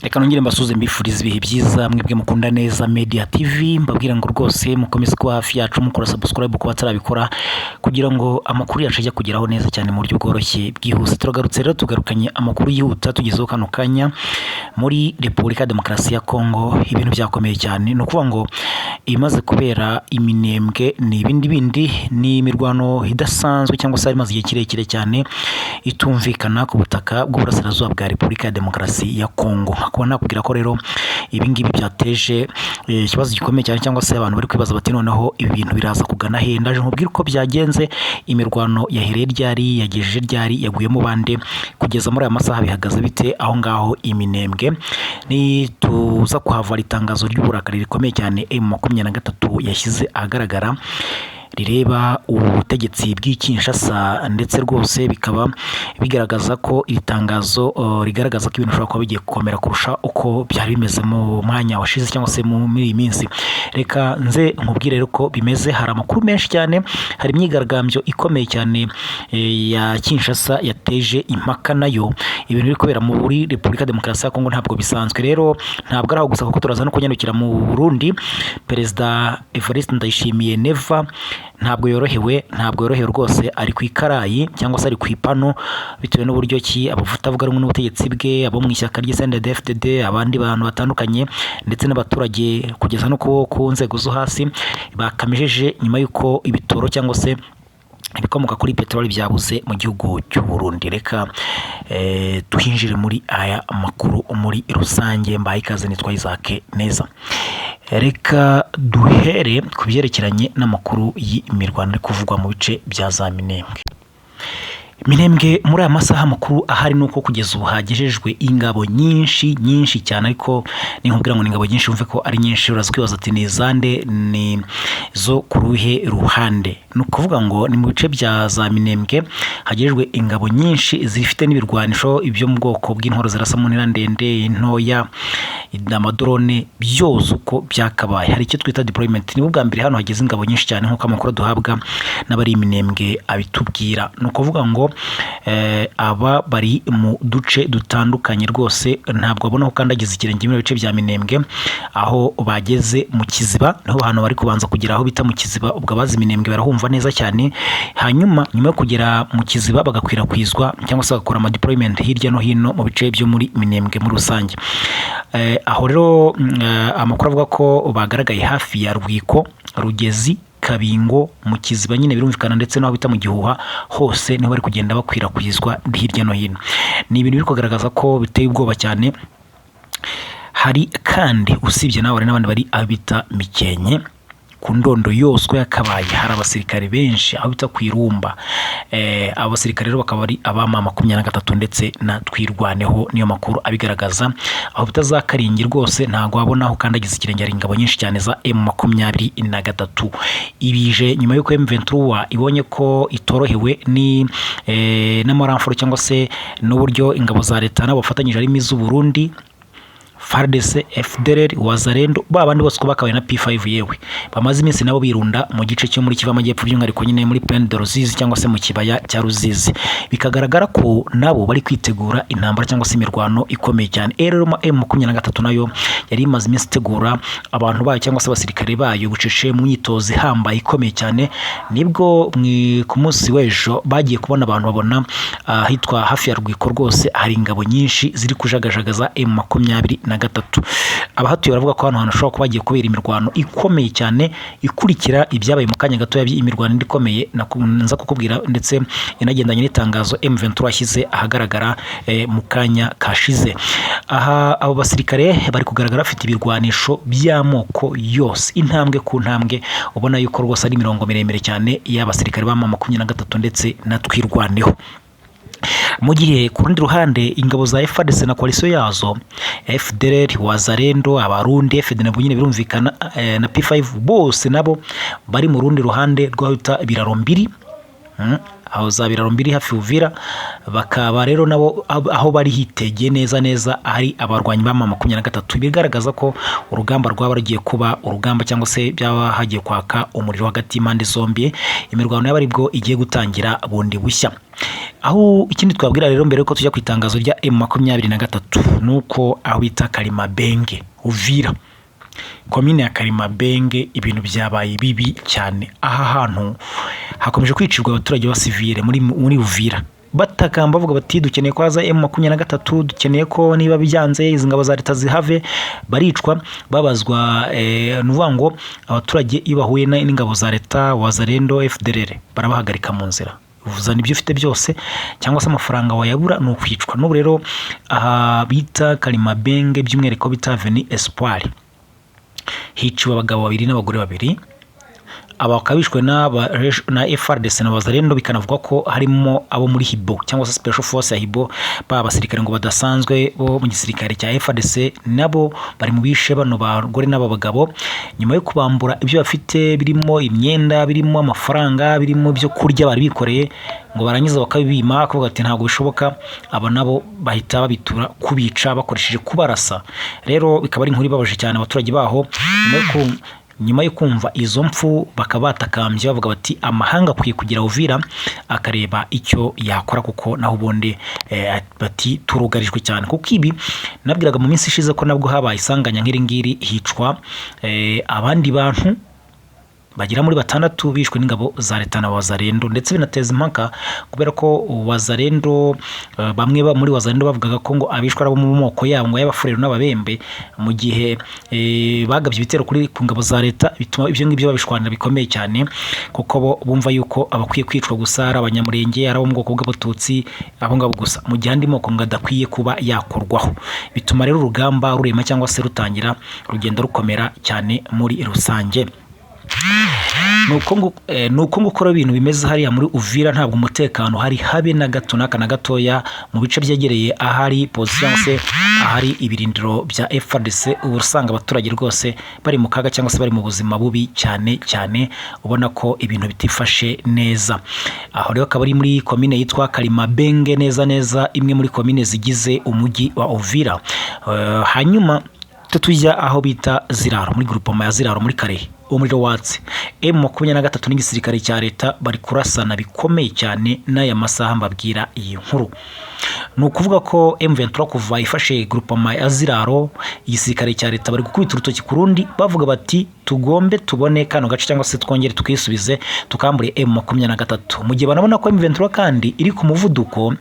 Reka nongere mbasuze mbifuriza ibihe byiza mwebwe mukunda neza Media TV, mbabwira ngo rwose mukomeze kuba hafi yacu mukora subscribe kuba tarabikora kugira ngo amakuru yacu ajya kugeraho neza cyane mu buryo bworoshye bwihuse. Turagarutse rero tugarukanye amakuru yihuta tugezeho kano kanya muri Repubulika ya Demokarasi ya Kongo. Ibintu byakomeye cyane, no kuvuga ngo imaze kubera iminembwe ni bindi ni imirwano idasanzwe cyangwa se imaze igihe kirekire cyane itumvikana ku butaka bw'uburasirazuba bwa Repubulika ya Demokarasi ya Kongo. Kuba nakubwira ko rero ibi ngibi byateje ikibazo gikomeye cyane, cyangwa se abantu bari kwibaza bati noneho ibi bintu biraza kugana he. Ndaje nkubwira uko byagenze, imirwano yahereye ryari, yagejeje ryari, yaguyemo bande, kugeza muri aya masaha bihagaze bite aho ngaho iminembwe. Ni tuza kuhavara itangazo ry'uburakari rikomeye cyane M23 yashyize ahagaragara rireba ubutegetsi bw'Kinshasa, ndetse rwose bikaba bigaragaza ko iri tangazo rigaragaza ko ibintu bishobora kuba bigiye gukomera kurusha uko byari bimeze mu mwanya washize cyangwa se muri iyi minsi. Reka nze nkubwire rero ko bimeze. Hari amakuru menshi cyane, hari imyigaragambyo ikomeye cyane ya Kinshasa yateje impaka nayo. Ibintu biri kubera muri Repubulika ya Demokarasi ya Kongo ntabwo bisanzwe. Rero ntabwo ari aho gusa kuko turaza no kunyarukira mu Burundi. Perezida Evariste Ndayishimiye Neva ntabwo yorohewe rwose, ari ku ikarayi cyangwa se ari ku ipano bitewe n'uburyo ki abafatavuga rumwe n'ubutegetsi bwe, abo mu ishyaka rye CNDD-FDD, abandi bantu batandukanye ndetse n'abaturage kugeza no ku nzego zo hasi bakamejeje nyuma y'uko ibitoro cyangwa se ibikomoka kuri peteroli byabuze mu gihugu cy'u Burundi. Reka twinjire muri aya makuru muri rusange. Mbaye ikaze, nitwa Isaac Neza. Reka duhere ku byerekeranye n'amakuru y'imirwano iri kuvugwa mu bice bya za Minembwe. Minembwe muri aya masaha amakuru ahari nuko kugeza ubu hagejejwe ingabo nyinshi cyane, ariko ni nkubwira ngo ni ingabo nyinshi wumve ko ari nyinshi uraza kwibaza ati ni zande, ni zo ku ruhe ruhande. Ni ukuvuga ngo ni mu bice bya za Minembwe hagejejwe ingabo nyinshi zifite n'ibirwanisho ibyo mu bwoko bw'intwaro zirasa mu ntera ndende, intoya, amadrone, byose uko byakabaye. Hari icyo twita deployment. Ni bwa mbere hano hageze ingabo nyinshi cyane nk'uko amakuru duhabwa n'abari Minembwe abitubwira. Ni ukuvuga ngo aba bari mu duce dutandukanye rwose, ntabwo babona ko kandagiza ikirenge mu bice bya Minembwe. Aho bageze mu Kiziba niho hano bari kubanza kugera aho bita mu Kiziba. Ubwo abazi Minembwe barahumva neza cyane. Hanyuma nyuma yo kugera mu Kiziba bagakwirakwizwa cyangwa se bagakora ama deployment hirya no hino mu bice byo muri Minembwe muri rusange. Aho rero amakuru avuga ko bagaragaye hafi ya Rwiko, Rugezi, Kabingo, mu Kiziba nyine birumvikana, ndetse n'aho bita mu Gihuha hose niho bari kugenda bakwirakwizwa hirya no hino. Ni ibintu biri kugaragaza ko biteye ubwoba cyane. Hari kandi usibye nawe n'abandi bari abita Mikenke, ku ndondo yose yakabaye hari abasirikare benshi aho bita kwirumba. Abasirikare rero bakaba ari abama 23 ndetse na Twirwaneho, niyo makuru abigaragaza. Aho bita za Karingi rwose ntago wabona aho kandagiza ikirenge, ari ingabo nyinshi cyane za M23. Ibije nyuma y'uko M23 ibonye ko itorohewe ni n'amaramforo cyangwa se n'uburyo ingabo za leta n'abafatanyije ari mizu Burundi, FARDC, FDLR, Wazalendo, babandi bose ko bakabaye na P5 yewe bamaze iminsi nabo birunda mu gice cyo muri Kivu Amajyepfo by'umwihariko nyine muri Plaine de Ruzizi cyangwa se mu kibaya cya Ruzizi. Bikagaragara ko nabo bari kwitegura intambara cyangwa se imirwano ikomeye cyane. Rero M23 nayo yari imaze iminsi itegura abantu bayo cyangwa se abasirikare bayo bucece mu myitozo ihambaye ikomeye cyane. Nibwo ku munsi w'ejo bagiye kubona abantu babona hitwa hafi ya Rwiko rwose hari ingabo nyinshi ziri kujagajagaza M23. Abahatuye baravuga ko hano hashobora kuba hagiye kubera imirwano ikomeye cyane ikurikira ibyabaye mu kanya gato imirwano ikomeye nakunza kukubwira, ndetse inagendanye n'itangazo M23 yashyize ahagaragara mu kanya kashize. Aha abo basirikare bari kugaragara bafite ibirwanisho by'amoko yose, intambwe ku ntambwe, ubona yuko rwose ari imirongo miremire cyane y'abasirikare ba 23 ndetse na Twirwaneho. Mu gihe ku rundi ruhande ingabo za FARDC na koalisiyo yazo FDLR, Wazalendo, Abarundi, FDN nyine birumvikana na P5 bose nabo bari mu rundi ruhande rw'ahita Biraro mbiri. aho za Biraro mbiri hafi Uvira, bakaba rero nabo aho bari hitegeye neza ari abarwanyi ba M23, bigaragaza ko urugamba rwaba rugiye kuba urugamba cyangwa se byaba hagiye kwaka umuriro hagati impande zombi, imirwano yaba aribwo igiye gutangira bundi bushya. Aho ikindi twabwira rero mbere ko tujya ku itangazo rya M23 nuko aho bita Kalimabenge Uvira, komine ya Kalimabenge, ibintu byabaye bibi cyane. Aha hantu hakomeje kwicirwa abaturage ba civile muri Uvira, batakamba bavuga bati dukeneye kwaza M23, dukeneye ko niba byanze izi ngabo za leta zihave. Baricwa babazwa nuvuga ngo abaturage ibahuye n'ingabo za leta Wazalendo FDLR barabahagarika mu nzira, uzana ibyo ufite byose cyangwa se amafaranga wayabura no kwicwa. N'ubu rero aha bita Kalimabenge by'umwereko bita Avenue Espoir, hiciwe abagabo 2 n'abagore 2, abakabishwe na FARDC na Wazalendo, bikanavuga ko harimo abo muri Hibo cyangwa se Special Force ya Hibo, ba basirikare ngo badasanzwe bo mu gisirikare cya FARDC, nabo bari mu bishe bano bagore n'aba bagabo, nyuma yo kubambura ibyo bafite birimo imyenda, birimo amafaranga, birimo byo kurya bari bikoreye, ngo barangiza bakabibima, kuvuga ati ntabwo bishoboka. Aba nabo bahita babitura kubica bakoresheje kubarasa. Rero bikaba ari inkuru ibabaje cyane abaturage baho, nyuma yo kumva izo mpfu bakaba batakambye bavuga bati amahanga akwiye kugira Uvira akareba icyo yakora, kuko naho ubundi bati turugarijwe cyane. Kuko ibi nabwiraga mu minsi ishize ko nabwo habaye isanganya nk'iri ngiri, hicwa abandi bantu bagira muri 6 bishwe n'ingabo za leta na Wazalendo, ndetse binateza impaka kubera ko Wazalendo bamwe muri Wazalendo bavugaga ko ngo abishwe abo mu moko yabo ngo y'abafurero n'ababembe, mu gihe bagabye ibitero kuri ku ngabo za leta, bituma ibyo ngibyo babishwanira bikomeye cyane, kuko bo bumva yuko abakwiye kwicwa gusa ari abanyamurenge, ari abo mu bwoko bw'abatutsi, abo ngabo gusa, mu gihe andi moko ngo adakwiye kuba yakorwaho. Bituma rero urugamba rurema cyangwa se rutangira rugenda rukomera cyane muri rusange. Nuko ngukora ibintu bimeze hariya muri Uvira, ntabwo umutekano hari habe na gato n'aka na gatoya mu bice byegereye ahari position se ahari ibirindiro bya FARDC. Urusanga abaturage rwose bari mu kaga cyangwa se bari mu buzima bubi cyane, ubona ko ibintu bitifashe neza. Aho rero akaba ari muri komine yitwa Kalimabenge, neza imwe muri komine zigize umujyi wa Uvira. Hanyuma tujya aho bita Ziraro, muri groupement ya Ziraro muri Karehe, umuriro watse. M23 n'igisirikare cya leta bari kurasana bikomeye cyane n'aya masaha mbabwira iyi nkuru. Nukuvuga ko M23 kuva ifashe groupement ya Ziraro, igisirikare cya leta bari gukubita urutoki ku rundi, bavuga bati tugombe tubone kano gace cyangwa se twongere tukisubize tukambure M23. Mu gihe banabona ko M23 kandi iri ku muvuduko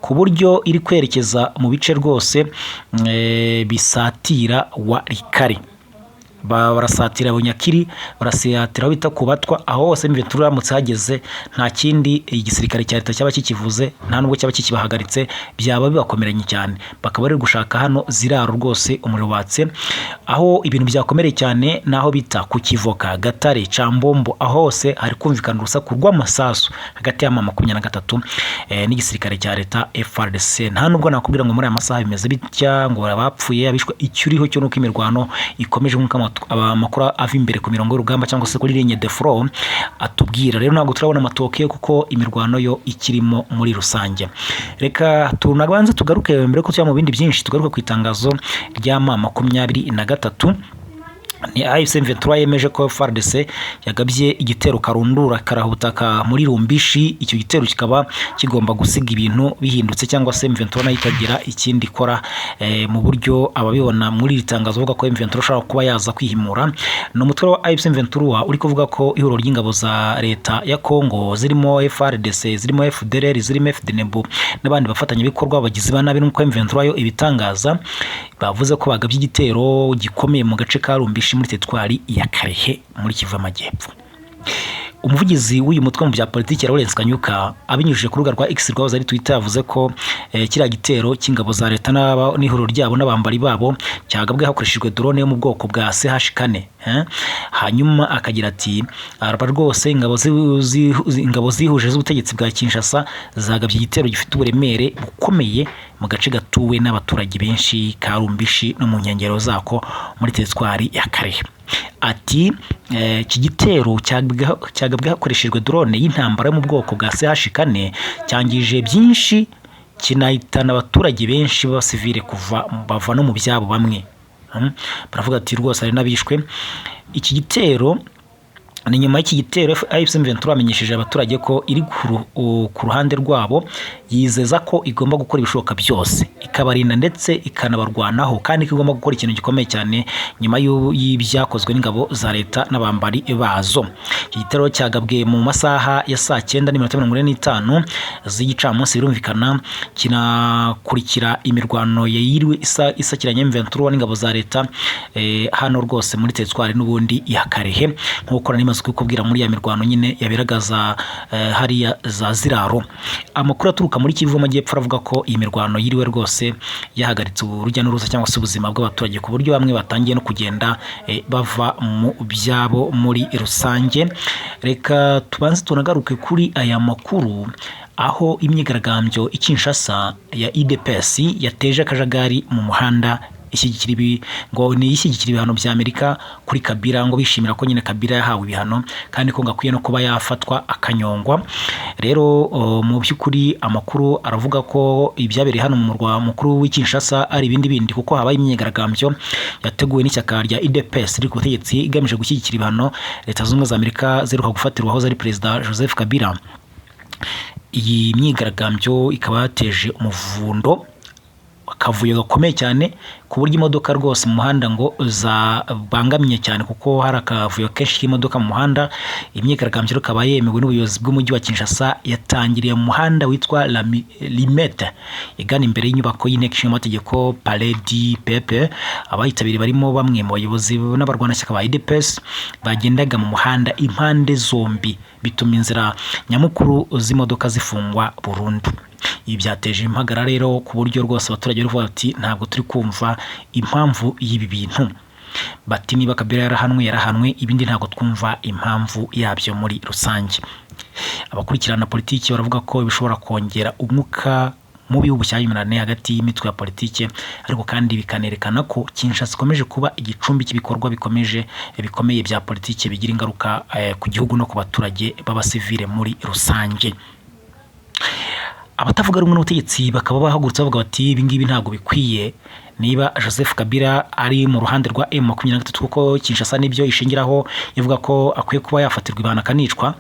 ku buryo iri kwerekeza mu bice rwose bisatira wa Rikari, barasatira Bunyakiri, barasatira bita kubatwa. Aho hose M23 ramutse hageze nta kindi igisirikare cya leta cyaba kikivuze, nta nubwo cyaba kikibahagaritse, byaba bibakomeranye cyane. Bakaba bari gushaka hano Ziraro rwose umuriro watse. Aho ibintu byakomereye cyane naho bita ku Kivoka, Gatare, Cambombo, aho hose hari kumvikana urusaku rw'amasasu hagati ya M23 n'igisirikare cya leta FARDC. Nta nubwo nakubwira ngo muri aya masaha bimeze bitya ngo abapfuye abishwe, icyuriho cyo nuko imirwano ikomeje nk'uko amakuru ava imbere ku mirongo y'urugamba cyangwa se kuri ligne de front atubwira. Rero ntabwo turabona amatoke kuko imirwano yo ikirimo muri rusange. Reka tunabanze tugaruke mbere ko tujya mu bindi byinshi, tugaruke ku itangazo rya M23. Ni M23 yemeje ko FARDC yagabye igitero karundura karahutaka muri Rumbishi. Icyo gitero kikaba kigomba gusiga ibintu bihindutse cyangwa se M23 nayo ikagira ikindi ikora mu buryo ababibona muri ritangazo vuga ko M23 ushaka kuba yaza kwihimura. No mutwe wa M23 uri kuvuga ko ihuro ry'ingabo za leta ya Kongo zirimo FARDC, zirimo FDLR, zirimo FDNB n'abandi bafatanya bikorwa bagizi banabi, nuko M23 yo ibitangaza bavuze ko bagabye igitero gikomeye mu gace ka Rumbishi muri teritwari ya Karehe muri Kivu Amajyepfo. Umuvugizi w'uyu mutwe mu bya politiki Lawrence Kanyuka abinyujije ku rubuga rwa X rwahoze ari Twitter yavuze ko kiriya gitero cy'ingabo za leta n'ihuriro ryabo n'abambari babo cyagabwe hakoreshejwe drone yo mu bwoko bwa CH4. Hanyuma akagira ati araba rwose ingabo zihuje z'ubutegetsi bwa Kinshasa zagabye igitero gifite uburemere bukomeye mu gace gatuwe n'abaturage benshi ka Rumbishi no mu nkengero zako muri teritwari ya Karehe. ati iki gitero cyagabwe hakoreshejwe drone y'intambara yo mu bwoko bwa CH4 cyangije byinshi kinahitana abaturage benshi b'abasivile bava no mu byabo bamwe. Baravuga ati rwose ari nabishwe. Iki gitero ni nyuma y'iki gitero AFC M23 amenyesheje abaturage ko iri ku ruhande rwabo, yizeza ko igomba gukora ibishoboka byose ikabarinda ndetse ikanabarwanaho, kandi igomba gukora ikintu gikomeye cyane nyuma y'ibyakozwe n'ingabo za leta n'abambari bazo. Iki gitero cyagabwe mu masaha ya saa 9:45 z'igicamunsi, birumvikana kinakurikira imirwano yayiriwe isakiranye M23 n'ingabo za leta hano rwose muri teritwari n'ubundi ya Karehe, nk'uko nari kubwira muri ya mirwano nyine yaberagaza hariya za Ziraro. Amakuru aturuka muri Kivu Amajyepfo aravuga ko iyi mirwano yiriwe rwose yahagaritse urujya n'uruza cyangwa se ubuzima bw'abaturage, ku buryo bamwe batangiye no kugenda bava mu byabo muri rusange. Reka tubanze tunagaruke kuri aya makuru, aho imyigaragambyo i Kinshasa ya UDPS yateje akajagari mu muhanda ngo ni ishyigikira ibihano bya Amerika kuri Kabila, ngo bishimira ko nyine Kabila yahawe ibihano kandi ko ngakwiye no kuba yafatwa akanyongwa. Rero mu by'ukuri amakuru aravuga ko ibyabereye hano mu murwa mukuru w'i Kinshasa ari bindi kuko habaye imyigaragambyo yateguwe n'ishyaka rya UDPS riri ku butegetsi igamije gushyigikira ibihano Leta Zunze Ubumwe za Amerika ziheruka gufatirwa aho ari Perezida Joseph Kabila. Iyi myigaragambyo ikaba yateje umuvundo, akavuyo gakomeye cyane ku buryo imodoka rwose mu muhanda ngo zabangamye cyane, kuko hari akavuyo kenshi k'imodoka mu muhanda. Imyigaragambyo ikaba yemewe n'ubuyobozi bw'umujyi wa Kinshasa, yatangiriye mu muhanda witwa Limete igana imbere y'inyubako y'inteko ishinga amategeko Palais du Peuple. Abayitabiriye barimo bamwe mu bayobozi n'abarwanashyaka ba UDPS bagendaga mu muhanda impande zombi, bituma inzira nyamukuru z'imodoka zifungwa burundu. Ibi byateje impagarara rero ku buryo rwose abaturage bavuga bati ntabwo turi kumva impamvu y'ibi bintu. Bati niba Kabila yarahanwe, ibindi ntabwo twumva impamvu yabyo muri rusange. Abakurikirana politiki baravuga ko bishobora kongera umwuka mubi w'ubushyamirane hagati y'imitwe ya politiki, ariko kandi bikanerekana ko Kinshasa ikomeje kuba igicumbi cy'ibikorwa bikomeye bya politiki bigira ingaruka ku gihugu no ku baturage b'abasivile muri rusange. Abatavuga rumwe n'ubutegetsi bakaba bahagurutse bavuga bati ibi ngibi ntabwo bikwiye. Niba Joseph Kabila ari mu ruhande rwa M23, kuko Kinshasa nibyo ishingiraho ivuga ko akwiye kuba yafatirwa ibihano akanicwa,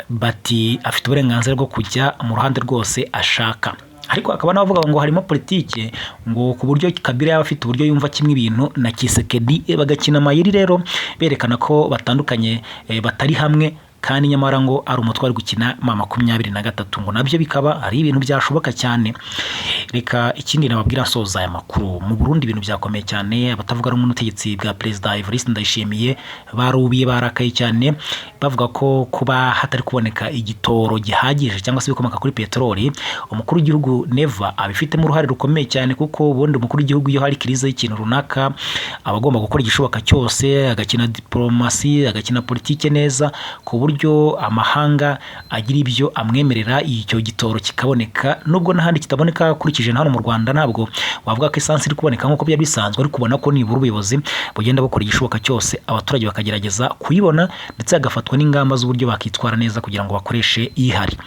bati afite uburenganzira bwo kujya mu ruhande rwose ashaka. Ariko akaba navuga ngo harimo politike ngo ku buryo Kabila yaba afite uburyo yumva kimwe ibintu na Kisekedi, bagakina amayeri rero berekana ko batandukanye, batari hamwe, kandi nyamara ngo ari umutwe ari gukina M23, ngo nabyo bikaba ari ibintu byashoboka cyane. Reka ikindi nababwira soza aya makuru, mu Burundi ibintu byakomeye cyane. Abatavuga rumwe n'ubutegetsi bwa Perezida Evariste Ndayishimiye barubiye barakaye cyane, bavuga ko kuba hatari kuboneka igitoro gihagije cyangwa se bikomoka kuri peteroli, umukuru w'igihugu Neva abifitemo uruhare rukomeye cyane, kuko ubundi umukuru w'igihugu iyo hari krize y'ikintu runaka abagomba gukora igishoboka cyose, agakina diplomasi, agakina politike neza, ku buryo amahanga agira ibyo amwemerera icyo gitoro kikaboneka. Nubwo n'ahandi kitaboneka kurikije hano mu Rwanda, ntabwo wavuga ko esansi iri kuboneka nk'uko byari bisanzwe, ariko ubona ko nibura ubuyobozi bugenda bukora igishoboka cyose abaturage bakagerageza kuyibona, ndetse hagafatwa n'ingamba z'uburyo bakitwara neza kugira ngo bakoreshe ihari.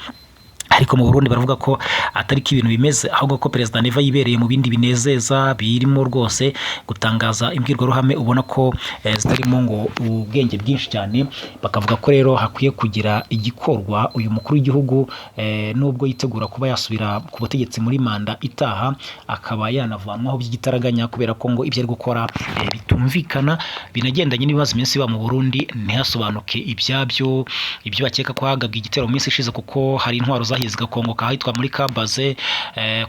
Ariko mu Burundi baravuga ko atari ko ibintu bimeze, ahubwo ko Perezida Neva yibereye mu bindi binezeza birimo rwose gutangaza imbwirwaruhame, ubona ko zitarimo ngo ubwenge bwinshi cyane. Bakavuga ko rero hakwiye kugira igikorwa uyu mukuru w'igihugu nubwo yitegura kuba yasubira ku butegetsi muri manda itaha, akaba yanavanwaho by'igitaraganya, kubera ko ngo ibyo ari gukora bitumvikana, binagendanye n'ibibazo iminsi biba mu Burundi, ntihasobanuke ibyabyo, ibyo bakeka ko hagabwe igitero mu minsi ishize, kuko hari intwaro zigakongoka ahitwa muri Kabaze,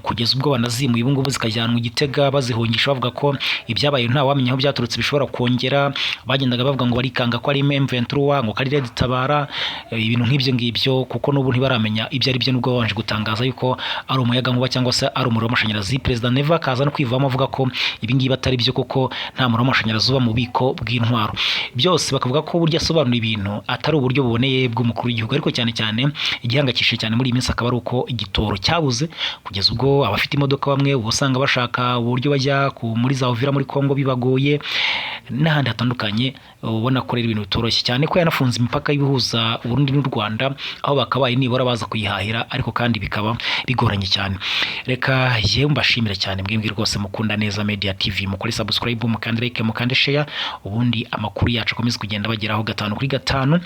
kugeza ubwo banazimuye ubungubu zikajyanwa Igitega bazihungisha, bavuga ko ibyabaye nta wamenya aho byaturutse bishobora kongera. Bagendaga bavuga ngo barikanga ko ari M23, ngo Karire Ditabara, ibintu nk'ibyo ngibyo, kuko n'ubu ntibaramenya ibyo ari byo, nubwo babanje gutangaza yuko ari umuyaga nkuba cyangwa se ari umuriro w'amashanyarazi. Perezida Neva akaza no kwivamo avuga ko ibi ngibi atari byo, kuko nta muriro w'amashanyarazi uba mu bubiko bw'intwaro. Byose bakavuga ko burya asobanura ibintu atari uburyo buboneye bw'umukuru w'igihugu, ariko cyane cyane igihangayikishije cyane muri akaba ari uko igitoro cyabuze, kugeza ubwo abafite imodoka bamwe uba usanga bashaka uburyo bajya muri za Uvira muri Kongo bibagoye. n'ahandi hatandukanye, ubona ko rero ibintu bitoroshye cyane ko yanafunze imipaka y'ibihuza Burundi n'u Rwanda, aho bakabaye nibura baza kuyihahira, ariko kandi bikaba bigoranye cyane. Reka yewe mbashimire cyane mwebwe rwose mukunda Neza Media TV, mukore subscribe, mukande like, mukande share, ubundi amakuru yacu akomeza kugenda bageraho 5 kuri 5.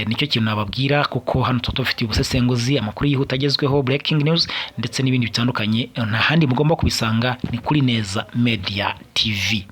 Nicyo kintu nababwira, kuko hano tutofitiye ubusesenguzi, amakuru yihuta agezweho, breaking news ndetse n'ibindi bitandukanye, nta handi mugomba kubisanga ni kuri Neza Media TV.